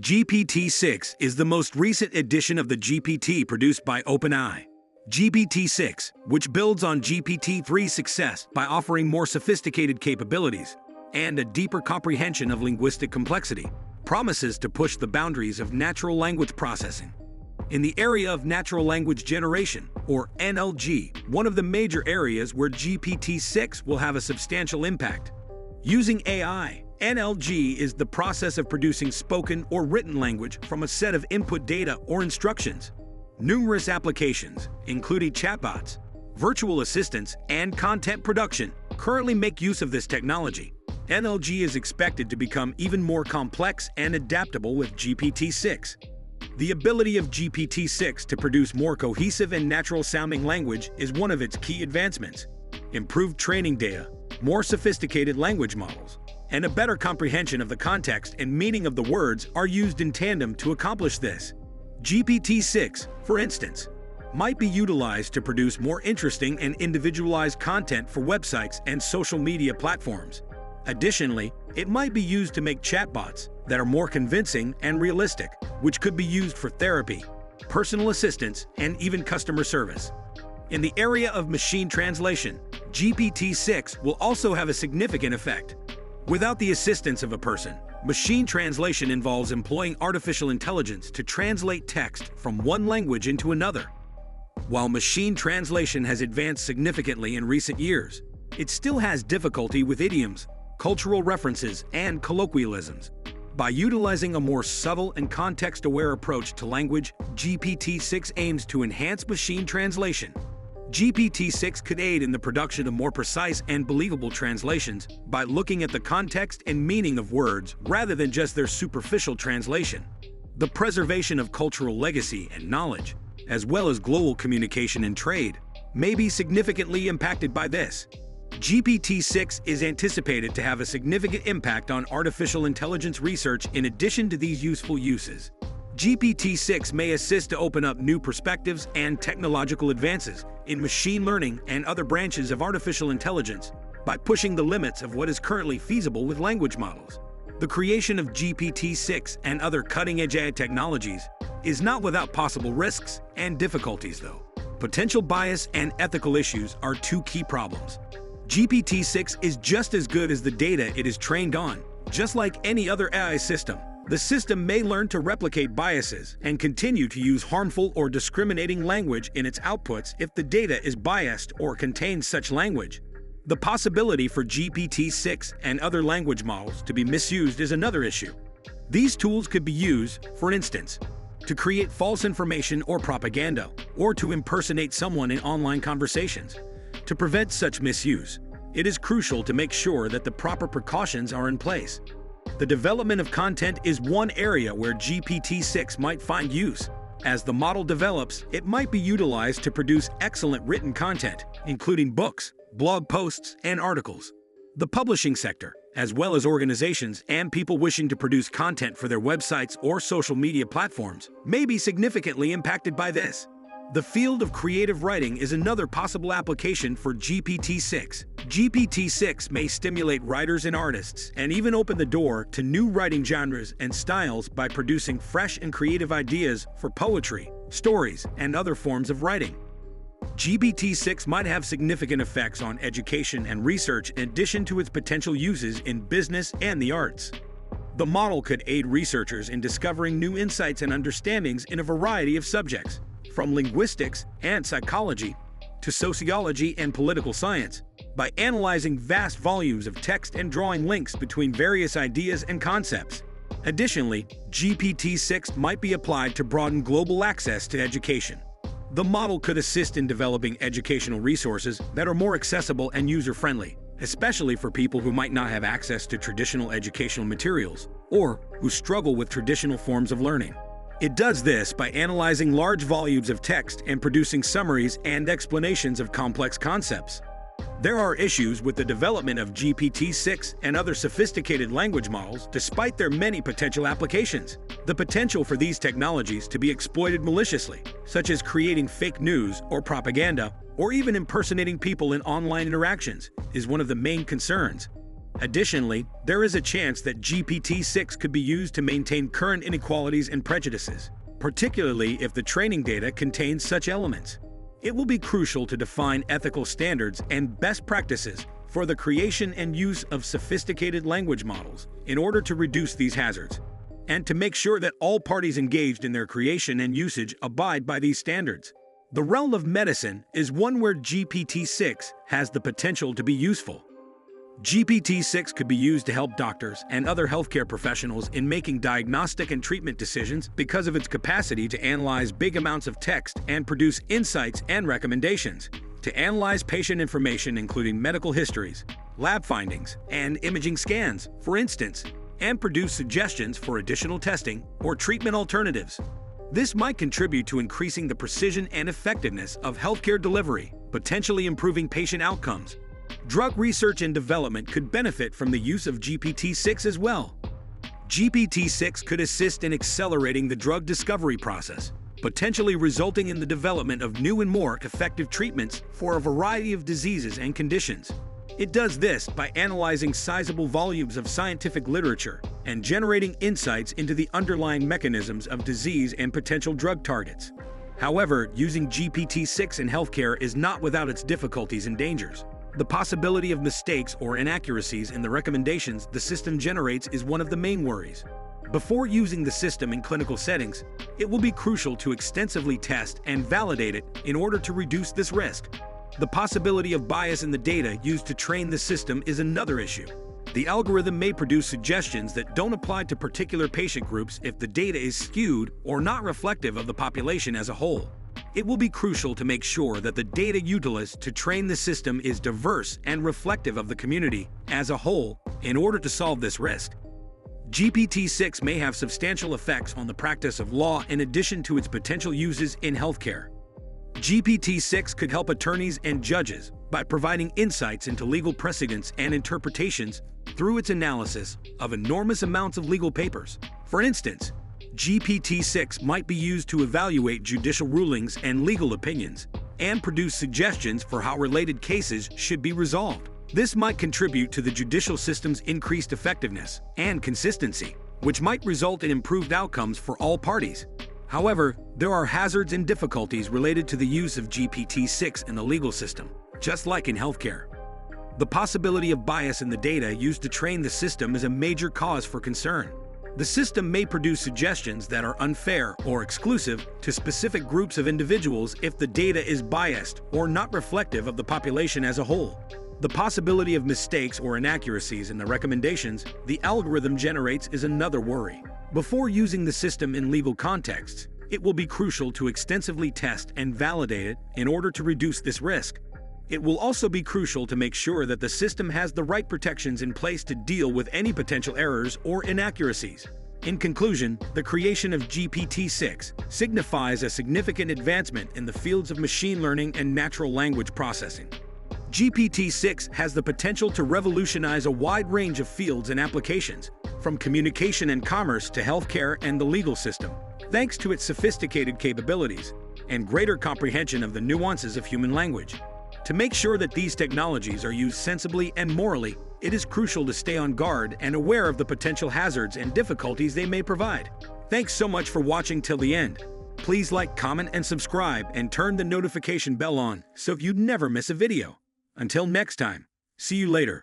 GPT-6 is the most recent edition of the GPT produced by OpenAI. GPT-6, which builds on GPT-3's success by offering more sophisticated capabilities and a deeper comprehension of linguistic complexity, promises to push the boundaries of natural language processing. In the area of natural language generation, or NLG, one of the major areas where GPT-6 will have a substantial impact. Using AI, NLG is the process of producing spoken or written language from a set of input data or instructions. Numerous applications, including chatbots, virtual assistants, and content production, currently make use of this technology. NLG is expected to become even more complex and adaptable with GPT-6. The ability of GPT-6 to produce more cohesive and natural-sounding language is one of its key advancements. Improved training data, more sophisticated language models, and a better comprehension of the context and meaning of the words are used in tandem to accomplish this. GPT-6, for instance, might be utilized to produce more interesting and individualized content for websites and social media platforms. Additionally, it might be used to make chatbots that are more convincing and realistic, which could be used for therapy, personal assistance, and even customer service. In the area of machine translation, GPT-6 will also have a significant effect. Without the assistance of a person, machine translation involves employing artificial intelligence to translate text from one language into another. While machine translation has advanced significantly in recent years, it still has difficulty with idioms, cultural references, and colloquialisms. By utilizing a more subtle and context-aware approach to language, GPT-6 aims to enhance machine translation. GPT-6 could aid in the production of more precise and believable translations by looking at the context and meaning of words rather than just their superficial translation. The preservation of cultural legacy and knowledge, as well as global communication and trade, may be significantly impacted by this. GPT-6 is anticipated to have a significant impact on artificial intelligence research in addition to these useful uses. GPT-6 may assist to open up new perspectives and technological advances in machine learning and other branches of artificial intelligence by pushing the limits of what is currently feasible with language models. The creation of GPT-6 and other cutting-edge AI technologies is not without possible risks and difficulties, though. Potential bias and ethical issues are two key problems. GPT-6 is just as good as the data it is trained on. Just like any other AI system, the system may learn to replicate biases and continue to use harmful or discriminating language in its outputs if the data is biased or contains such language. The possibility for GPT-6 and other language models to be misused is another issue. These tools could be used, for instance, to create false information or propaganda, or to impersonate someone in online conversations. To prevent such misuse, it is crucial to make sure that the proper precautions are in place. The development of content is one area where GPT-6 might find use. As the model develops, it might be utilized to produce excellent written content, including books, blog posts, and articles. The publishing sector, as well as organizations and people wishing to produce content for their websites or social media platforms, may be significantly impacted by this. The field of creative writing is another possible application for GPT-6. GPT-6 may stimulate writers and artists and even open the door to new writing genres and styles by producing fresh and creative ideas for poetry, stories, and other forms of writing. GPT-6 might have significant effects on education and research in addition to its potential uses in business and the arts. The model could aid researchers in discovering new insights and understandings in a variety of subjects, from linguistics and psychology to sociology and political science, by analyzing vast volumes of text and drawing links between various ideas and concepts. Additionally, GPT-6 might be applied to broaden global access to education. The model could assist in developing educational resources that are more accessible and user-friendly, especially for people who might not have access to traditional educational materials or who struggle with traditional forms of learning. It does this by analyzing large volumes of text and producing summaries and explanations of complex concepts. There are issues with the development of GPT-6 and other sophisticated language models despite their many potential applications. The potential for these technologies to be exploited maliciously, such as creating fake news or propaganda, or even impersonating people in online interactions, is one of the main concerns. Additionally, there is a chance that GPT-6 could be used to maintain current inequalities and prejudices, particularly if the training data contains such elements. It will be crucial to define ethical standards and best practices for the creation and use of sophisticated language models in order to reduce these hazards, and to make sure that all parties engaged in their creation and usage abide by these standards. The realm of medicine is one where GPT-6 has the potential to be useful. GPT-6 could be used to help doctors and other healthcare professionals in making diagnostic and treatment decisions because of its capacity to analyze big amounts of text and produce insights and recommendations, to analyze patient information including medical histories, lab findings, and imaging scans, for instance, and produce suggestions for additional testing or treatment alternatives. This might contribute to increasing the precision and effectiveness of healthcare delivery, potentially improving patient outcomes. Drug research and development could benefit from the use of GPT-6 as well. GPT-6 could assist in accelerating the drug discovery process, potentially resulting in the development of new and more effective treatments for a variety of diseases and conditions. It does this by analyzing sizable volumes of scientific literature and generating insights into the underlying mechanisms of disease and potential drug targets. However, using GPT-6 in healthcare is not without its difficulties and dangers. The possibility of mistakes or inaccuracies in the recommendations the system generates is one of the main worries. Before using the system in clinical settings, it will be crucial to extensively test and validate it in order to reduce this risk. The possibility of bias in the data used to train the system is another issue. The algorithm may produce suggestions that don't apply to particular patient groups if the data is skewed or not reflective of the population as a whole. It will be crucial to make sure that the data utilized to train the system is diverse and reflective of the community as a whole in order to solve this risk. GPT-6 may have substantial effects on the practice of law in addition to its potential uses in healthcare. GPT-6 could help attorneys and judges by providing insights into legal precedents and interpretations through its analysis of enormous amounts of legal papers. For instance, GPT-6 might be used to evaluate judicial rulings and legal opinions, and produce suggestions for how related cases should be resolved. This might contribute to the judicial system's increased effectiveness and consistency, which might result in improved outcomes for all parties. However, there are hazards and difficulties related to the use of GPT-6 in the legal system, just like in healthcare. The possibility of bias in the data used to train the system is a major cause for concern. The system may produce suggestions that are unfair or exclusive to specific groups of individuals if the data is biased or not reflective of the population as a whole. The possibility of mistakes or inaccuracies in the recommendations the algorithm generates is another worry. Before using the system in legal contexts, it will be crucial to extensively test and validate it in order to reduce this risk. It will also be crucial to make sure that the system has the right protections in place to deal with any potential errors or inaccuracies. In conclusion, the creation of GPT-6 signifies a significant advancement in the fields of machine learning and natural language processing. GPT-6 has the potential to revolutionize a wide range of fields and applications, from communication and commerce to healthcare and the legal system, thanks to its sophisticated capabilities and greater comprehension of the nuances of human language. To make sure that these technologies are used sensibly and morally, it is crucial to stay on guard and aware of the potential hazards and difficulties they may provide. Thanks so much for watching till the end. Please like, comment, and subscribe, and turn the notification bell on so you never miss a video. Until next time, see you later.